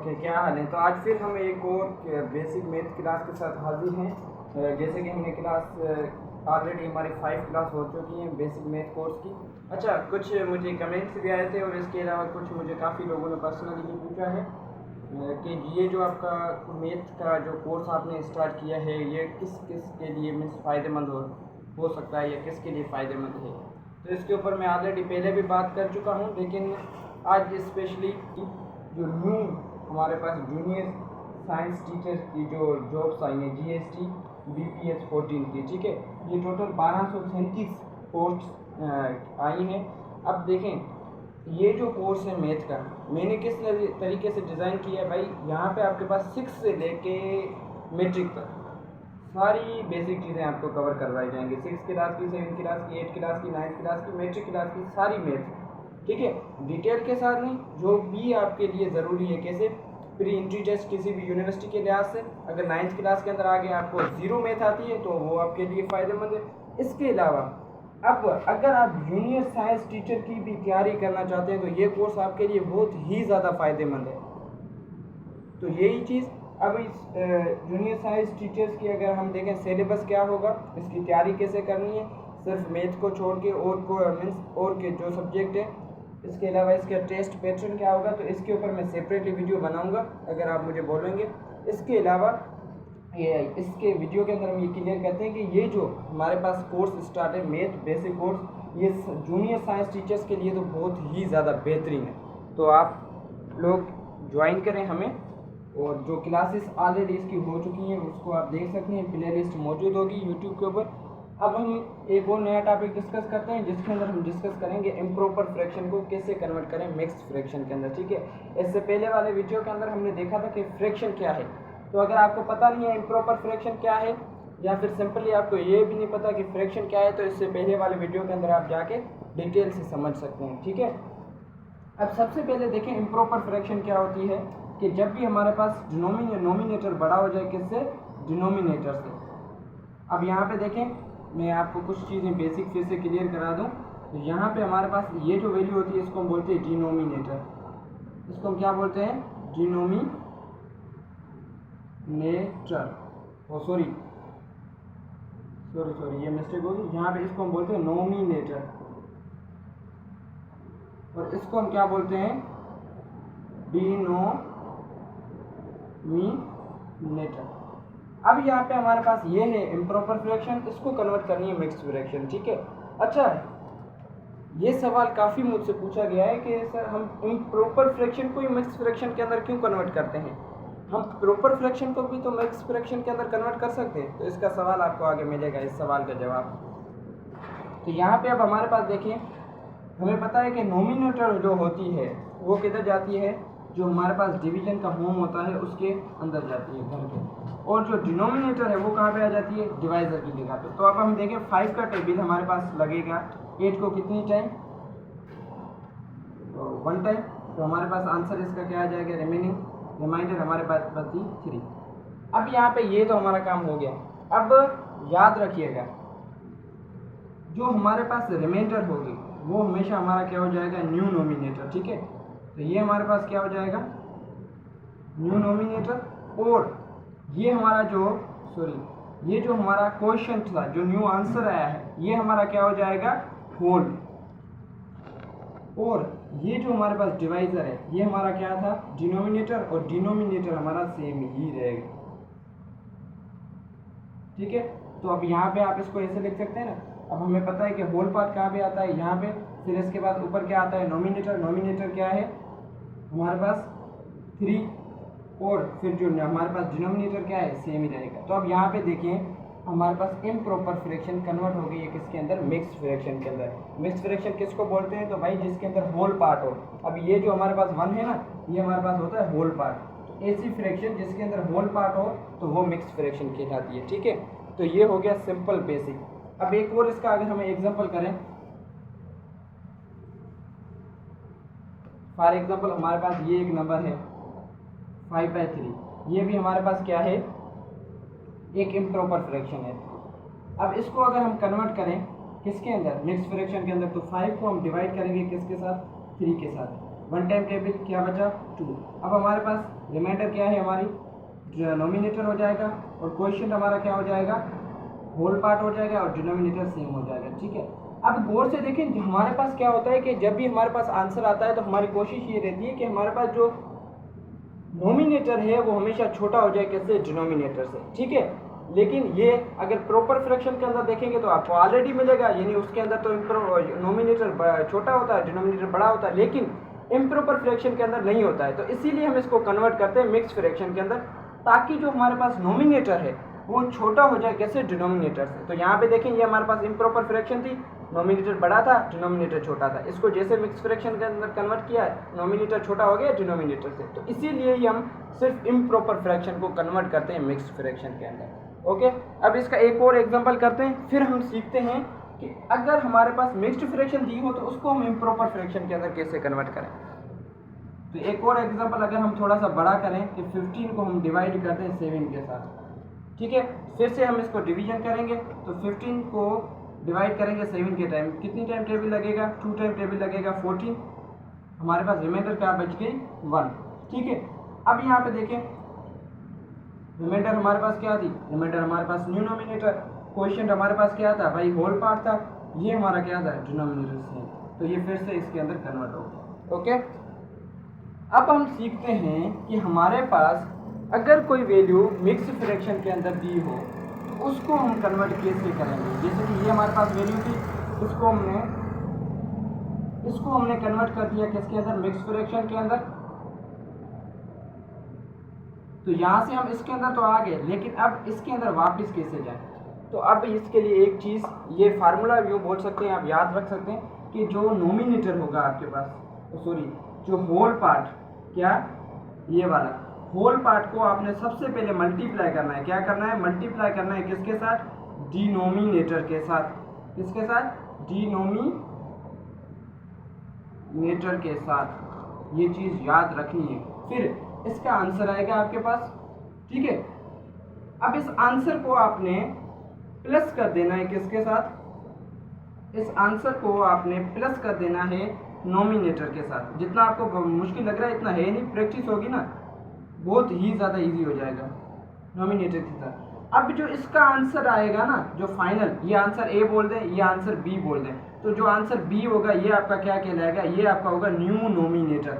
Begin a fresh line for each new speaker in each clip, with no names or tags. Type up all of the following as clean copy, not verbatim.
Okay, क्या हाल है? तो आज फिर हम एक और बेसिक मैथ क्लास के साथ हाजिर हैं। जैसे कि हमने क्लास ऑलरेडी हमारी 5 क्लास हो चुकी हैं बेसिक मैथ कोर्स की। अच्छा, कुछ मुझे कमेंट्स भी आए थे और इसके अलावा कुछ मुझे काफ़ी लोगों ने पर्सनली भी पूछा है कि ये जो आपका मैथ का जो कोर्स आपने स्टार्ट किया है ये किस किस के लिए मीन्स फ़ायदेमंद हो सकता है या किसके लिए फ़ायदेमंद है। तो इसके ऊपर मैं ऑलरेडी पहले भी बात कर चुका हूँ, लेकिन आज स्पेशली जो न्यू हमारे पास जूनियर साइंस टीचर की जो जॉब्स आई हैं GST BPS 14 की, ठीक है, ये टोटल 1237 पोस्ट आई हैं। अब देखें ये जो कोर्स है मैथ का मैंने किस तरीके से डिज़ाइन किया है भाई। यहाँ पे आपके पास 6 से लेके मैट्रिक तक सारी बेसिक चीज़ें आपको कवर करवाई जाएंगी। 6 क्लास की, 7 क्लास की, 8 क्लास की, 9 क्लास की, मैट्रिक क्लास की सारी मैथ, ठीक है, डिटेल के साथ नहीं, जो भी आपके लिए ज़रूरी है। कैसे प्री एंट्री टेस्ट किसी भी यूनिवर्सिटी के लिहाज से अगर 9th क्लास के अंदर आगे आपको 0 मैथ आती है तो वो आपके लिए फ़ायदेमंद है। इसके अलावा अब अगर आप जूनियर साइंस टीचर की भी तैयारी करना चाहते हैं तो ये कोर्स आपके लिए बहुत ही ज़्यादा फ़ायदेमंद है। तो यही चीज़ अब इस जूनियर साइंस टीचर्स की अगर हम देखें सिलेबस क्या होगा, इसकी तैयारी कैसे करनी है, सिर्फ मैथ को छोड़ के और को मीन्स और के जो सब्जेक्ट है, इसके अलावा इसका टेस्ट पैटर्न क्या होगा, तो इसके ऊपर मैं सेपरेटली वीडियो बनाऊंगा अगर आप मुझे बोलेंगे। इसके अलावा इसके वीडियो के अंदर हम ये क्लियर करते हैं कि ये जो हमारे पास कोर्स स्टार्ट है मैथ बेसिक कोर्स, ये जूनियर साइंस टीचर्स के लिए तो बहुत ही ज़्यादा बेहतरीन है। तो आप लोग ज्वाइन करें हमें, और जो क्लासेस ऑलरेडी इसकी हो चुकी हैं उसको आप देख सकते हैं, प्ले लिस्ट मौजूद होगी यूट्यूब के ऊपर। अब हम एक और नया टॉपिक डिस्कस करते हैं जिसके अंदर हम डिस्कस करेंगे इम्प्रॉपर फ्रैक्शन को कैसे कन्वर्ट करें मिक्स्ड फ्रैक्शन के अंदर, ठीक है। इससे पहले वाले वीडियो के अंदर हमने देखा था कि फ्रैक्शन क्या है। तो अगर आपको पता नहीं है इम्प्रॉपर फ्रैक्शन क्या है या फिर सिंपली आपको ये भी नहीं पता कि फ्रैक्शन क्या है, तो इससे पहले वाले वीडियो के अंदर आप जाके डिटेल से समझ सकते हैं, ठीक है। अब सबसे पहले देखें इम्प्रॉपर फ्रैक्शन क्या होती है कि जब भी हमारे पास डिनोमिनेटर बड़ा हो जाए किससे, डिनोमिनेटर से। अब यहाँ पे देखें मैं आपको कुछ चीज़ें बेसिक फिर से क्लियर करा दूँ। तो यहाँ पे हमारे पास ये जो वैल्यू होती है इसको हम बोलते हैं डिनोमिनेटर। इसको हम क्या बोलते हैं, डिनोमिनेटर। सॉरी ये मिस्टेक होगी, यहाँ पे इसको हम बोलते हैं नोमिनेटर और इसको हम क्या बोलते हैं, डिनोमिनेटर। अब यहाँ पे हमारे पास ये है इम्प्रॉपर फ्रैक्शन, इसको कन्वर्ट करनी है मिक्स्ड फ्रैक्शन, ठीक है। अच्छा, ये सवाल काफ़ी मुझसे पूछा गया है कि सर हम इम्प्रॉपर फ्रैक्शन को ही मिक्स्ड फ्रैक्शन के अंदर क्यों कन्वर्ट करते हैं, हम प्रॉपर फ्रैक्शन को भी तो मिक्स्ड फ्रैक्शन के अंदर कन्वर्ट कर सकते हैं। तो इसका सवाल आपको आगे मिलेगा, इस सवाल का जवाब। तो यहाँ पे अब हमारे पास देखिए हमें पता है कि नोमिनेटर जो होती है वो किधर जाती है, जो हमारे पास डिवीजन का होम होता है उसके अंदर जाती है घर के, और जो डिनोमिनेटर है वो कहाँ पे आ जाती है, डिवाइज़र की जगह पे। तो अब हम देखें 5 का टेबल हमारे पास लगेगा 8 को कितनी टाइम, तो 1 टाइम। तो हमारे पास आंसर इसका क्या आ जाएगा, रिमाइंडर हमारे पास बची 3। अब यहाँ पे ये तो हमारा काम हो गया। अब याद रखिएगा जो हमारे पास रिमाइंडर होगी वो हमेशा हमारा क्या हो जाएगा, न्यू नोमिनेटर, ठीक है। तो ये हमारे पास क्या हो जाएगा, न्यू नोमिनेटर, और ये हमारा ये जो हमारा क्वेश्चन था, जो न्यू आंसर आया है, ये हमारा क्या हो जाएगा, होल। और ये जो हमारे पास डिवाइज़र है ये हमारा क्या था, डिनोमिनेटर, और डिनोमिनेटर हमारा सेम ही रहेगा, ठीक है। तो अब यहाँ पे आप इसको ऐसे लिख सकते हैं ना। अब हमें पता है कि होल पार्ट कहाँ पे आता है, यहाँ पे, फिर इसके बाद ऊपर क्या आता है, नोमिनेटर। नोमिनेटर क्या है हमारे पास 3, और फिर जो हमारे पास डिनोमिनेटर क्या है, सेम ही रहेगा। तो अब यहाँ पे देखिए हमारे पास इम्प्रॉपर फ्रैक्शन कन्वर्ट हो गई है किसके अंदर, मिक्स्ड फ्रैक्शन के अंदर। मिक्स्ड फ्रैक्शन किसको बोलते हैं, तो भाई जिसके अंदर होल पार्ट हो। अब ये जो हमारे पास 1 है ना, ये हमारे पास होता है होल पार्ट। तो ऐसी फ्रैक्शन जिसके अंदर होल पार्ट हो तो वो मिक्स्ड फ्रैक्शन कहलाती है, ठीक है। तो ये हो गया सिंपल बेसिक। अब एक और इसका अगर हमें एग्जाम्पल करें, फॉर एग्जाम्पल हमारे पास ये एक नंबर है 5/3, ये भी हमारे पास क्या है, एक इम्प्रॉपर फ्रैक्शन है। अब इसको अगर हम कन्वर्ट करें किसके अंदर, मिक्स्ड फ्रैक्शन के अंदर, तो 5 को हम डिवाइड करेंगे किसके साथ, 3 के साथ। वन टाइम टेबल क्या बचा 2। अब हमारे पास रिमाइंडर क्या है, हमारी डिनोमिनेटर हो जाएगा और क्वोशिएंट हमारा क्या हो जाएगा, होल पार्ट हो जाएगा और डिनोमिनेटर सेम हो जाएगा। ठीक है, अब गौर से देखें हमारे पास क्या होता है कि जब भी हमारे पास आंसर आता है तो हमारी कोशिश ये रहती है कि हमारे पास जो नोमिनेटर है वो हमेशा छोटा हो जाए किससे, डिनोमिनेटर से। ठीक है, लेकिन ये अगर प्रॉपर फ्रैक्शन के अंदर देखेंगे तो आपको ऑलरेडी मिलेगा, यानी उसके अंदर तो नोमिनेटर छोटा होता है, डिनोमिनेटर बड़ा होता है, लेकिन इम्प्रॉपर फ्रैक्शन के अंदर नहीं होता है। तो इसीलिए हम इसको कन्वर्ट करते हैं मिक्स फ्रैक्शन के अंदर, ताकि जो हमारे पास नोमिनेटर है वो छोटा हो जाए कैसे, डिनोमिनेटर से। तो यहाँ पे देखें ये हमारे पास इम्प्रॉपर फ्रैक्शन थी, नोमिनेटर बड़ा था, डिनोमिनेटर छोटा था। इसको जैसे मिक्स फ्रैक्शन के अंदर कन्वर्ट किया है, नोमिनेटर छोटा हो गया डिनोमिनेटर से। तो इसीलिए ही हम सिर्फ इम्प्रॉपर फ्रैक्शन को कन्वर्ट करते हैं मिक्स फ्रैक्शन के अंदर। ओके, अब इसका एक और एग्जांपल करते हैं, फिर हम सीखते हैं कि अगर हमारे पास मिक्स्ड फ्रैक्शन दी हो तो उसको हम इम्प्रॉपर फ्रैक्शन के अंदर कैसे कन्वर्ट करें। तो एक और एग्जांपल अगर हम थोड़ा सा बड़ा करें कि 15 को हम डिवाइड करते हैं 7 के साथ। ठीक है, फिर से हम इसको डिवीजन करेंगे, तो 15 को डिवाइड करेंगे 7 के टाइम, कितनी टाइम टेबल लगेगा, 2 टाइम टेबल लगेगा 14। हमारे पास रिमाइंडर क्या बच गई 1। ठीक है, अब यहाँ पे देखें रिमाइंडर हमारे पास क्या थी, रिमाइंडर हमारे पास न्यू नोमिनेटर, क्वोशिएंट हमारे पास क्या था भाई, होल पार्ट था, ये हमारा क्या था, डिनोमिनेटर सेम। तो ये फिर से इसके अंदर कन्वर्ट हो गया। ओके, अब हम सीखते हैं कि हमारे पास अगर कोई वैल्यू मिक्स फ्रैक्शन के अंदर दी हो तो उसको हम कन्वर्ट कैसे करेंगे। जैसे कि ये हमारे पास वैल्यू थी, इसको हमने कन्वर्ट कर दिया किसके अंदर, मिक्स फ्रैक्शन के अंदर। तो यहाँ से हम इसके अंदर तो आ गए, लेकिन अब इसके अंदर वापस कैसे जाएं। तो अब इसके लिए एक चीज़, ये फार्मूला यूँ बोल सकते हैं, आप याद रख सकते हैं कि जो नोमिनेटर होगा आपके पास, सॉरी जो होल पार्ट, क्या ये वाला होल पार्ट को आपने सबसे पहले मल्टीप्लाई करना है। क्या करना है, मल्टीप्लाई करना है किसके साथ, डिनोमिनेटर के साथ। किसके साथ, डिनोमिनेटर के साथ। ये चीज़ याद रखनी है, फिर इसका आंसर आएगा आपके पास। ठीक है, अब इस आंसर को आपने प्लस कर देना है किसके साथ, इस आंसर को आपने प्लस कर देना है नोमिनेटर के साथ। जितना आपको मुश्किल लग रहा है इतना है नहीं, प्रैक्टिस होगी ना बहुत ही ज़्यादा इजी हो जाएगा नोमिनेटर के साथ। अब जो इसका आंसर आएगा ना, जो फाइनल, ये आंसर ए बोल दें, ये आंसर बी बोल दें, तो जो आंसर बी होगा ये आपका क्या कहलाएगा, ये आपका होगा न्यू नोमिनेटर।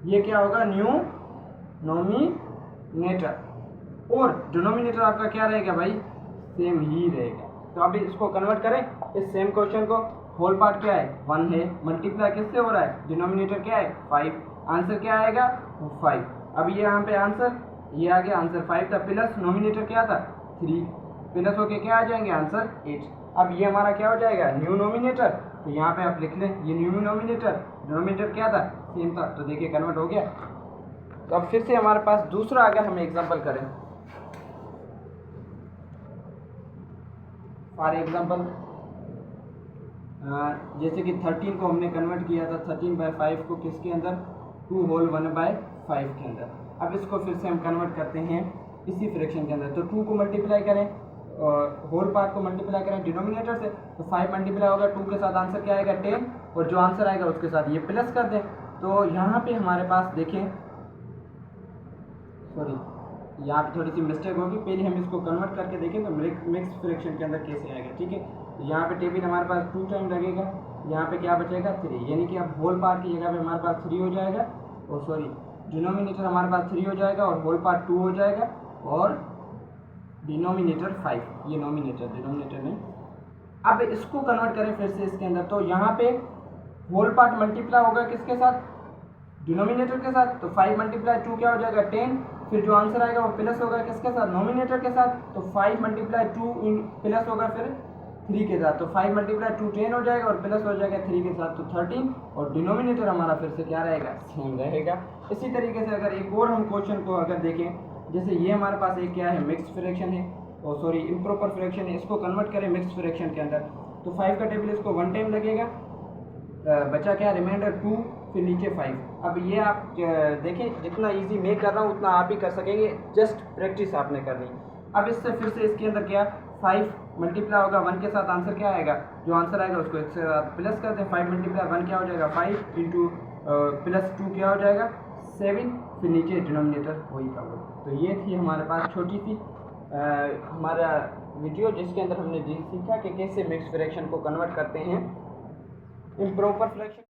ये क्या होगा, न्यू नोमिनेटर। और डिनोमिनेटर आपका क्या रहेगा भाई, सेम ही रहेगा। तो अभी इसको कन्वर्ट करें इस सेम क्वेश्चन को। होल पार्ट क्या है 1 है, मल्टीप्लाई किससे हो रहा है, डिनोमिनेटर क्या है 5, आंसर क्या आएगा 5। अब ये यहाँ पे आंसर, ये आ गया आंसर 5 था, प्लस नोमिनेटर क्या था 3, प्लस होके क्या आ जाएंगे आंसर 8। अब ये हमारा क्या हो जाएगा, न्यू नोमिनेटर। तो यहाँ पे आप लिख लें ये न्यू नोमिनेटर, डिनोमिनेटर क्या था सेम था, तो देखिए कन्वर्ट हो गया। तो अब फिर से हमारे पास दूसरा अगर हम एग्जाम्पल करें, फॉर एग्जाम्पल जैसे कि 13 को हमने कन्वर्ट किया था 13/5 को किसके अंदर, 2 होल 1/5 के अंदर। अब इसको फिर से हम कन्वर्ट करते हैं इसी फ्रैक्शन के अंदर। तो 2 को मल्टीप्लाई करें और होल पार्ट को मल्टीप्लाई करें डिनोमिनेटर से, तो 5 मल्टीप्लाई होगा 2 के साथ, आंसर क्या आएगा 10, और जो आंसर आएगा उसके साथ ये प्लस कर दें। तो यहाँ पे हमारे पास देखें, सॉरी यहाँ पे थोड़ी सी मिस्टेक होगी, पहले हम इसको कन्वर्ट करके देखें तो मिक्स फ्रैक्शन के अंदर कैसे आएगा। ठीक है, यहाँ पे टेबल हमारे पास 2 टाइम लगेगा, यहाँ पे क्या बचेगा 3, यानी कि अब होल पार्ट की जगह पे हमारे पास 3 हो जाएगा, और सॉरी डिनोमिनेटर हमारे पास 3 हो जाएगा और होल पार्ट 2 हो जाएगा, और डिनोमिनेटर 5, ये नोमिनेटर डिनोमिनेटर नहीं। अब इसको कन्वर्ट करें फिर से इसके अंदर, तो यहाँ पे होल पार्ट मल्टीप्लाई होगा किसके साथ, डिनोमिनेटर के साथ, तो 5 मल्टीप्लाई 2 क्या हो जाएगा 10, फिर जो आंसर आएगा वो प्लस होगा किसके साथ, नोमिनेटर के साथ, तो 5 मल्टीप्लाई 2 प्लस होगा फिर 3 के साथ, तो 5 मल्टीप्लाई 2 10 हो जाएगा और प्लस हो जाएगा 3 के साथ, तो 13, और डिनोमिनेटर हमारा फिर से क्या रहेगा, सेम रहेगा। इसी तरीके से अगर एक और हम क्वेश्चन को अगर देखें, जैसे ये हमारे पास एक क्या है मिक्स फ्रैक्शन है, और सॉरी इम्प्रॉपर फ्रैक्शन है, इसको कन्वर्ट करें मिक्स फ्रैक्शन के अंदर, तो 5 का टेबल इसको 1 टाइम लगेगा, बचा क्या रिमाइंडर 2, फिर नीचे 5। अब ये आप देखें जितना इजी मैं कर रहा हूँ उतना आप ही कर सकेंगे, जस्ट प्रैक्टिस आपने करनी। अब इससे फिर से इसके अंदर क्या 5 मल्टीप्लाई होगा 1 के साथ, आंसर क्या आएगा, जो आंसर आएगा उसको इसके साथ प्लस कर दें, 5 मल्टीप्लाई 1 क्या हो जाएगा 5 इंटू +2 क्या हो जाएगा 7, फिर नीचे डिनोमिनेटर वही का वही। तो ये थी हमारे पास छोटी सी हमारा वीडियो जिसके अंदर हमने सीखा कि कैसे मिक्स फ्रैक्शन को कन्वर्ट करते हैं इम्प्रॉपर फ्रैक्शन।